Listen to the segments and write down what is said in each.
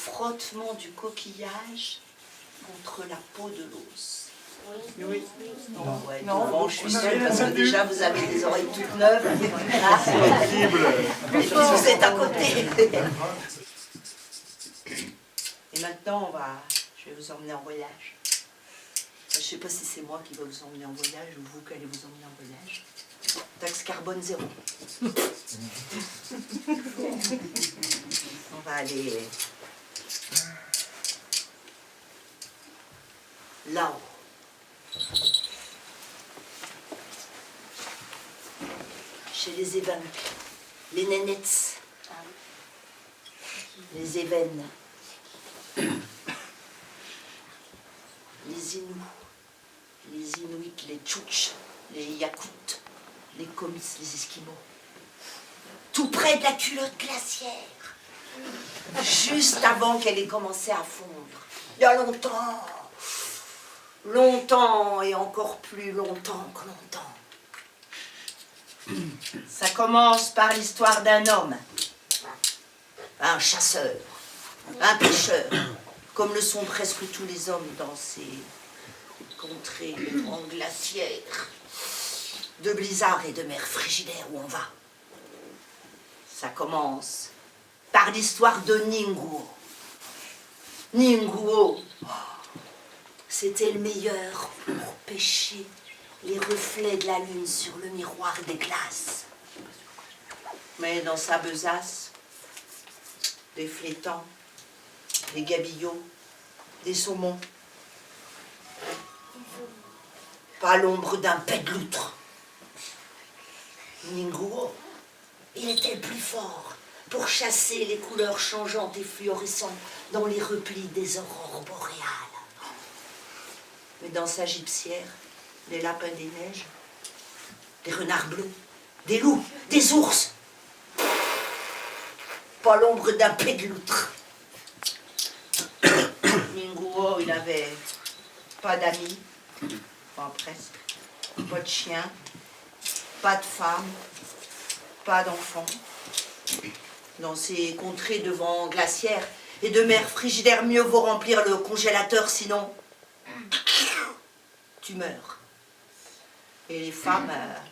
frottement du coquillage contre la peau de l'os. Oui. Non, ouais, Non, devant, je suis sûre, parce que déjà vous avez des oreilles toutes neuves. Et puis vous êtes à côté. Et maintenant, je vais vous emmener en voyage. Je ne sais pas si c'est moi qui vais vous emmener en voyage ou vous qui allez vous emmener en voyage. Taxe carbone 0. On va aller là-haut. Chez les Évènes, les Nénets, les Évènes, les Inuits, les Tchouktches, les Yakoutes, les Komis, les Esquimaux. Tout près de la culotte glaciaire, juste avant qu'elle ait commencé à fondre. Il y a longtemps, longtemps et encore plus longtemps que longtemps. Ça commence par l'histoire d'un homme, un chasseur, un pêcheur, comme le sont presque tous les hommes dans ces contrées de grands glaciaires, de blizzards et de mers frigidaires où on va. Ça commence par l'histoire de Ningguo. Ningguo, c'était le meilleur pour pêcher les reflets de la lune sur le miroir des glaces. Mais dans sa besace, des flétans, des gabillots, des saumons. Pas l'ombre d'un pet de loutre. Ningguo, il était le plus fort pour chasser les couleurs changeantes et fluorescentes dans les replis des aurores boréales. Mais dans sa gibecière, des lapins des neiges, des renards bleus, des loups, des ours. Pas l'ombre d'un pet de loutre. Ningguo, il avait pas d'amis, enfin presque, pas de chien, pas de femme, pas d'enfants. Dans ces contrées de vent glaciaire et de mer frigidaire, mieux vaut remplir le congélateur, sinon tu meurs. Et les femmes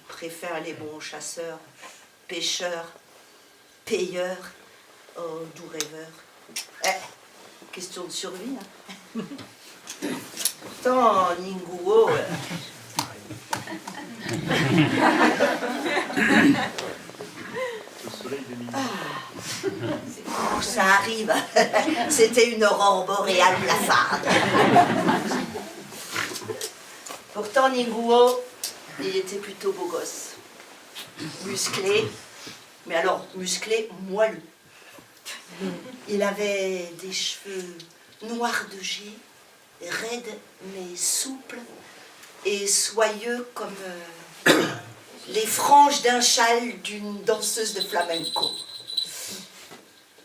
préfèrent les bons chasseurs, pêcheurs, payeurs, oh, doux rêveurs. Question de survie. Hein. Pourtant, Ningguo... ça arrive. C'était une aurore boréale blafarde. Pourtant, Ningguo, il était plutôt beau gosse. Musclé, mais alors musclé, moelleux. Il avait des cheveux noirs de jet, raides mais souples et soyeux comme les franges d'un châle d'une danseuse de flamenco.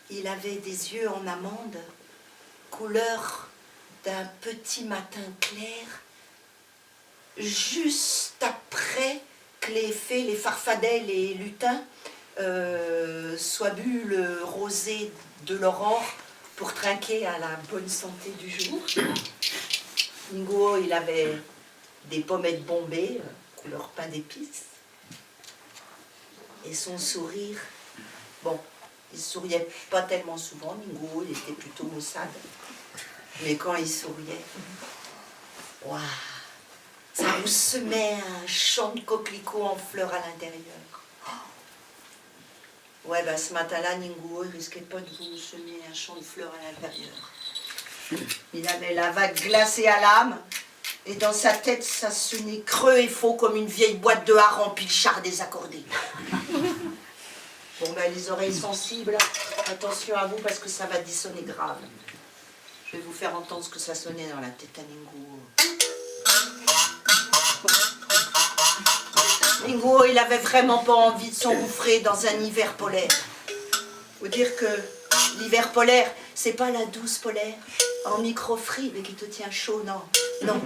Il avait des yeux en amande, couleur d'un petit matin clair, juste après que les fées, les farfadets, les lutins soient bu le rosé de l'aurore pour trinquer à la bonne santé du jour. Ningguo, il avait des pommettes bombées, couleur pain d'épices. Et son sourire, bon, il souriait pas tellement souvent, Ningguo, il était plutôt maussade. Mais quand il souriait, waouh, ça vous semait un champ de coquelicots en fleurs à l'intérieur. Ouais, ben ce matin-là, Ningguo, il risquait pas de vous semer un champ de fleurs à l'intérieur. Il avait la vague glacée à l'âme, et dans sa tête, ça sonnait creux et faux comme une vieille boîte de harengs pilchard désaccordée. Bon, ben les oreilles sensibles, attention à vous parce que ça va dissonner grave. Je vais vous faire entendre ce que ça sonnait dans la tête à Ningguo. Ningguo, il avait vraiment pas envie de s'engouffrer dans un hiver polaire. Faut dire que l'hiver polaire, c'est pas la douce polaire en microfribe qui te tient chaud, non. Non,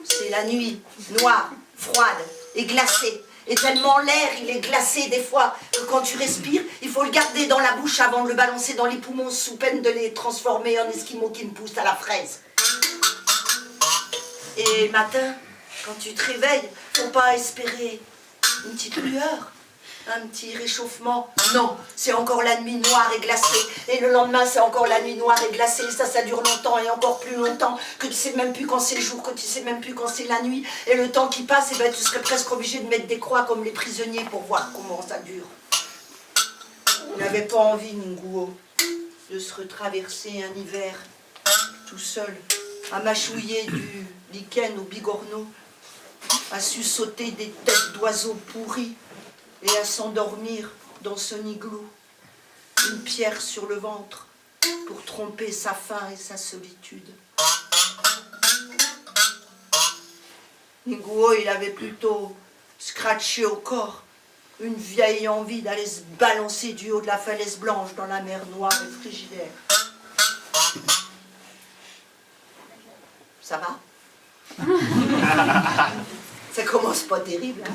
c'est la nuit, noire, froide et glacée. Et tellement l'air, il est glacé des fois, que quand tu respires, il faut le garder dans la bouche avant de le balancer dans les poumons sous peine de les transformer en esquimaux qui me poussent à la fraise. Et le matin, quand tu te réveilles, faut pas espérer une petite lueur, un petit réchauffement. Non, c'est encore la nuit noire et glacée. Et le lendemain, c'est encore la nuit noire et glacée. Et ça dure longtemps et encore plus longtemps, que tu sais même plus quand c'est le jour, que tu sais même plus quand c'est la nuit. Et le temps qui passe, eh ben, tu serais presque obligé de mettre des croix comme les prisonniers pour voir comment ça dure. Il n'avait pas envie, Nguo, de se retraverser un hiver tout seul, à mâchouiller du lichen au bigorneau, à sussauter des têtes d'oiseaux pourris et à s'endormir dans son igloo, une pierre sur le ventre pour tromper sa faim et sa solitude. Nguo, il avait plutôt scratché au corps une vieille envie d'aller se balancer du haut de la falaise blanche dans la mer noire et frigidaire. Ça va? Ça commence pas terrible, hein?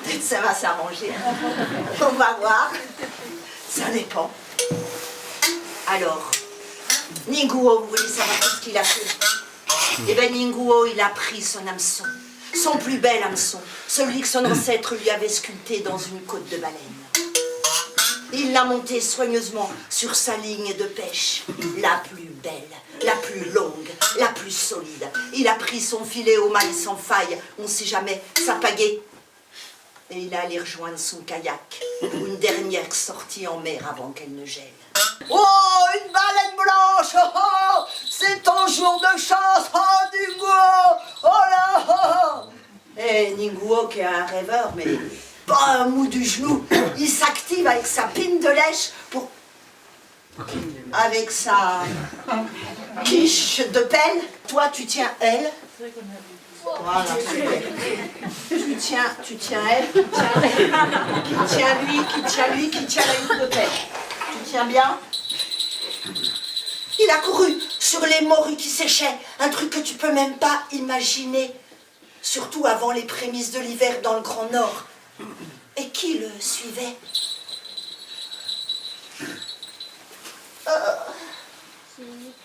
Peut-être ça va s'arranger. On va voir. Ça dépend. Alors, Nguo, vous voulez savoir ce qu'il a fait? Eh bien, Nguo, il a pris son hameçon, son plus bel hameçon, celui que son ancêtre lui avait sculpté dans une côte de baleine. Il l'a monté soigneusement sur sa ligne de pêche, la plus belle, la plus longue, la plus solide. Il a pris son filet au mailles sans faille, on ne sait jamais, sa pagaie. Et il est allé rejoindre son kayak pour une dernière sortie en mer avant qu'elle ne gèle. Oh, une baleine blanche! Oh, oh, c'est ton jour de chance! Oh, Nguo! Oh là! Oh, oh. Et Nguo, qui est un rêveur, mais pas un mou du genou, il s'active avec sa pine de lèche pour... Avec sa quiche de pelle. Toi, tu tiens elle. Voilà, super. Tu tiens elle, qui tient lui, qui tient la ligne de pelle. Tu tiens bien? Il a couru sur les morues qui séchaient, un truc que tu peux même pas imaginer, surtout avant les prémices de l'hiver dans le Grand Nord. Et qui le suivait?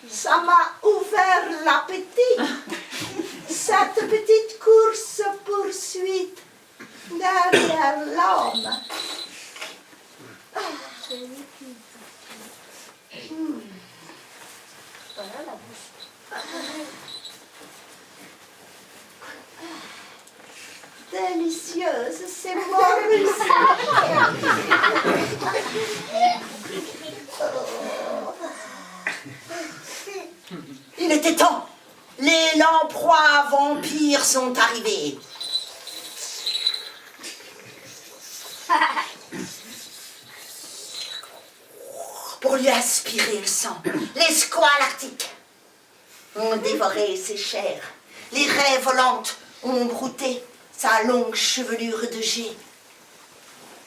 Ça m'a ouvert l'appétit. Cette petite course-poursuite derrière l'homme. Délicieuse, c'est Maurice. Il était temps. Les lamproies vampires sont arrivés. Pour lui aspirer le sang, les squales arctiques ont dévoré ses chairs. Les raies volantes ont brouté sa longue chevelure de jet.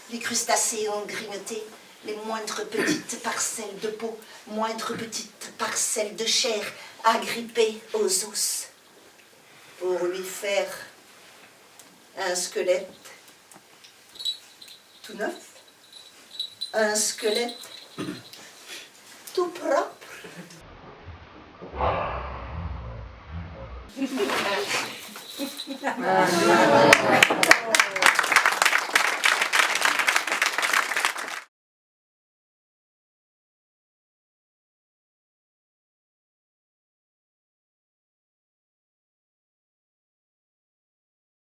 Les crustacés ont grignoté les moindres petites parcelles de peau, moindres petites parcelles de chair agrippées aux os, pour lui faire un squelette tout neuf, un squelette tout propre.